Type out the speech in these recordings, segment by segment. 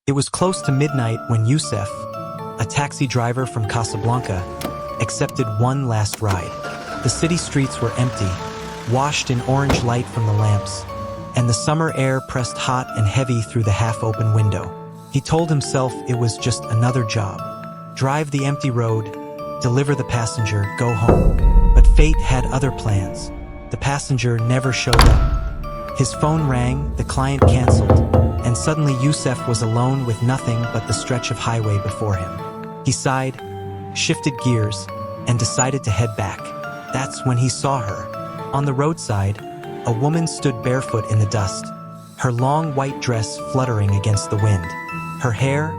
It was close to midnight when Youssef, a taxi driver from Casablanca, accepted one last ride. The city streets were empty, washed in orange light from the lamps, and the summer air pressed hot and heavy through the half-open window. He told himself it was just another job. Drive the empty road, deliver the passenger, go home. But fate had other plans. The passenger never showed up. His phone rang, the client canceled, and suddenly Youssef was alone with nothing but the stretch of highway before him. He sighed, shifted gears, and decided to head back. That's when he saw her. On the roadside, a woman stood barefoot in the dust, her long white dress fluttering against the wind. Her hair,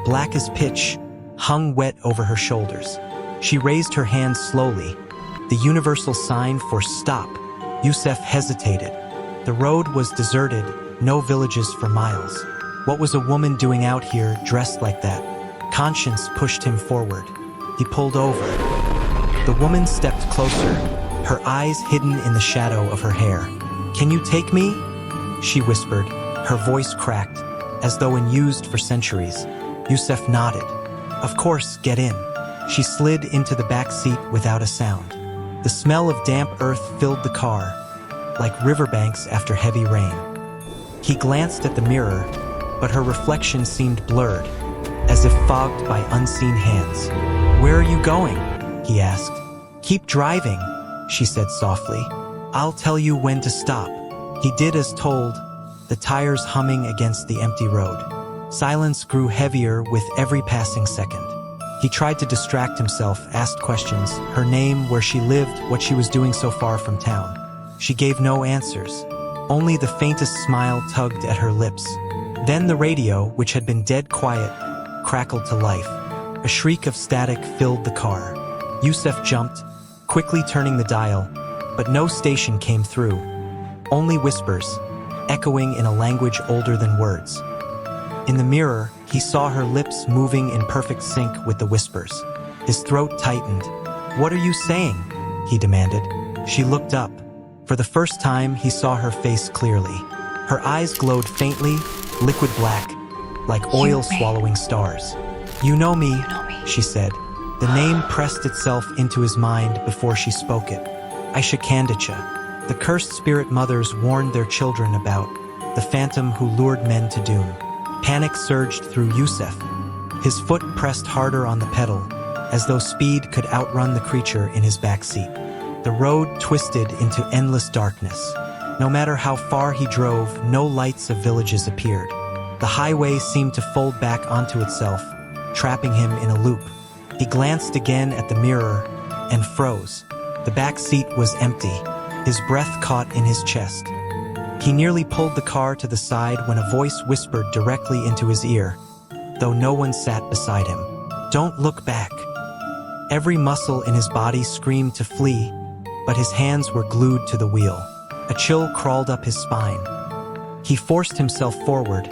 black as pitch, hung wet over her shoulders. She raised her hands slowly, the universal sign for stop. Youssef hesitated. The road was deserted, no villages for miles. What was a woman doing out here dressed like that? Conscience pushed him forward. He pulled over. The woman stepped closer, her eyes hidden in the shadow of her hair. "Can you take me?" she whispered, her voice cracked, as though unused for centuries. Youssef nodded. "Of course, get in." She slid into the back seat without a sound. The smell of damp earth filled the car, like riverbanks after heavy rain. He glanced at the mirror, but her reflection seemed blurred, as if fogged by unseen hands. "Where are you going?" he asked. "Keep driving," she said softly. "I'll tell you when to stop." He did as told, the tires humming against the empty road. Silence grew heavier with every passing second. He tried to distract himself, asked questions, her name, where she lived, what she was doing so far from town. She gave no answers. Only the faintest smile tugged at her lips. Then the radio, which had been dead quiet, crackled to life. A shriek of static filled the car. Youssef jumped, quickly turning the dial, but no station came through. Only whispers, echoing in a language older than words. In the mirror, he saw her lips moving in perfect sync with the whispers. His throat tightened. "What are you saying?" he demanded. She looked up. For the first time, he saw her face clearly. Her eyes glowed faintly, liquid black, like oil swallowing stars. "You know me," she said. The name pressed itself into his mind before she spoke it. Aïcha Kandicha. The cursed spirit mothers warned their children about, the phantom who lured men to doom. Panic surged through Youssef. His foot pressed harder on the pedal, as though speed could outrun the creature in his backseat. The road twisted into endless darkness. No matter how far he drove, no lights of villages appeared. The highway seemed to fold back onto itself, trapping him in a loop. He glanced again at the mirror and froze. The back seat was empty, his breath caught in his chest. He nearly pulled the car to the side when a voice whispered directly into his ear, though no one sat beside him. "Don't look back." Every muscle in his body screamed to flee, but his hands were glued to the wheel. A chill crawled up his spine. He forced himself forward,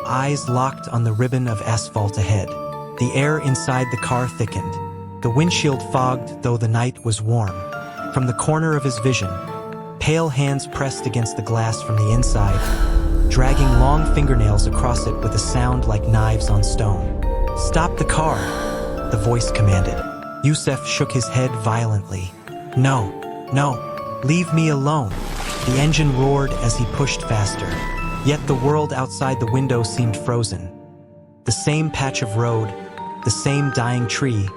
eyes locked on the ribbon of asphalt ahead. The air inside the car thickened. The windshield fogged, though the night was warm. From the corner of his vision, pale hands pressed against the glass from the inside, dragging long fingernails across it with a sound like knives on stone. "Stop the car," the voice commanded. Youssef shook his head violently. "No, no, leave me alone." The engine roared as he pushed faster, yet the world outside the window seemed frozen. The same patch of road, the same dying tree,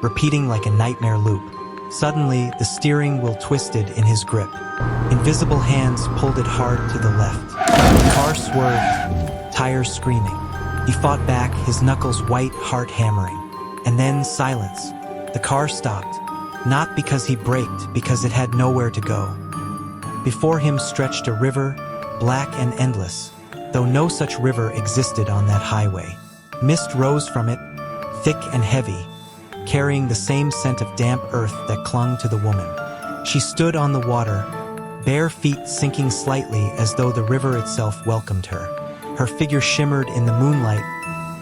repeating like a nightmare loop. Suddenly, the steering wheel twisted in his grip. Invisible hands pulled it hard to the left. The car swerved, tires screaming. He fought back, his knuckles white, heart hammering. And then silence. The car stopped, not because he braked, because it had nowhere to go. Before him stretched a river, black and endless, though no such river existed on that highway. Mist rose from it, thick and heavy, carrying the same scent of damp earth that clung to the woman. She stood on the water, bare feet sinking slightly as though the river itself welcomed her. Her figure shimmered in the moonlight,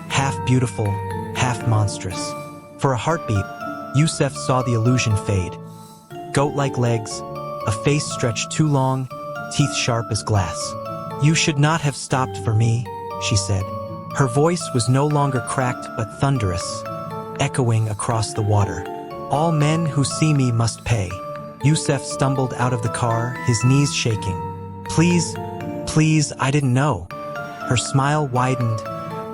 half beautiful, half monstrous. For a heartbeat, Youssef saw the illusion fade. Goat-like legs, a face stretched too long, teeth sharp as glass. "You should not have stopped for me," she said. Her voice was no longer cracked but thunderous, echoing across the water. "All men who see me must pay." Yusuf stumbled out of the car, his knees shaking. "Please, please, I didn't know." Her smile widened,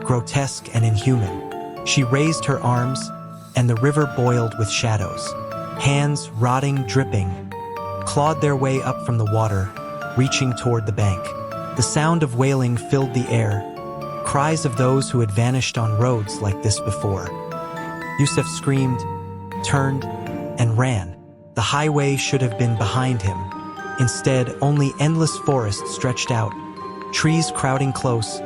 grotesque and inhuman. She raised her arms, and the river boiled with shadows. Hands, rotting, dripping, clawed their way up from the water, reaching toward the bank. The sound of wailing filled the air, cries of those who had vanished on roads like this before. Yusuf screamed, turned, and ran. The highway should have been behind him. Instead, only endless forest stretched out, trees crowding close,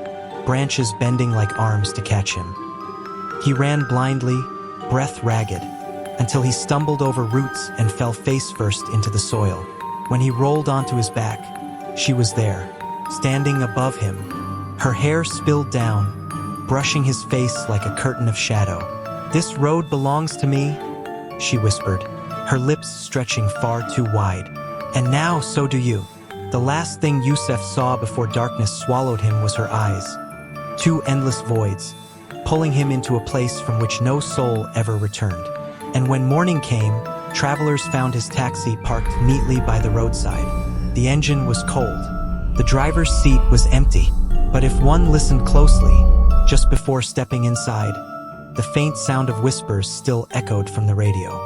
branches bending like arms to catch him. He ran blindly, breath ragged, until he stumbled over roots and fell face first into the soil. When he rolled onto his back, she was there, standing above him. Her hair spilled down, brushing his face like a curtain of shadow. "This road belongs to me," she whispered, her lips stretching far too wide. "And now so do you." The last thing Yusuf saw before darkness swallowed him was her eyes. Two endless voids, pulling him into a place from which no soul ever returned. And when morning came, travelers found his taxi parked neatly by the roadside. The engine was cold. The driver's seat was empty. But if one listened closely, just before stepping inside, the faint sound of whispers still echoed from the radio.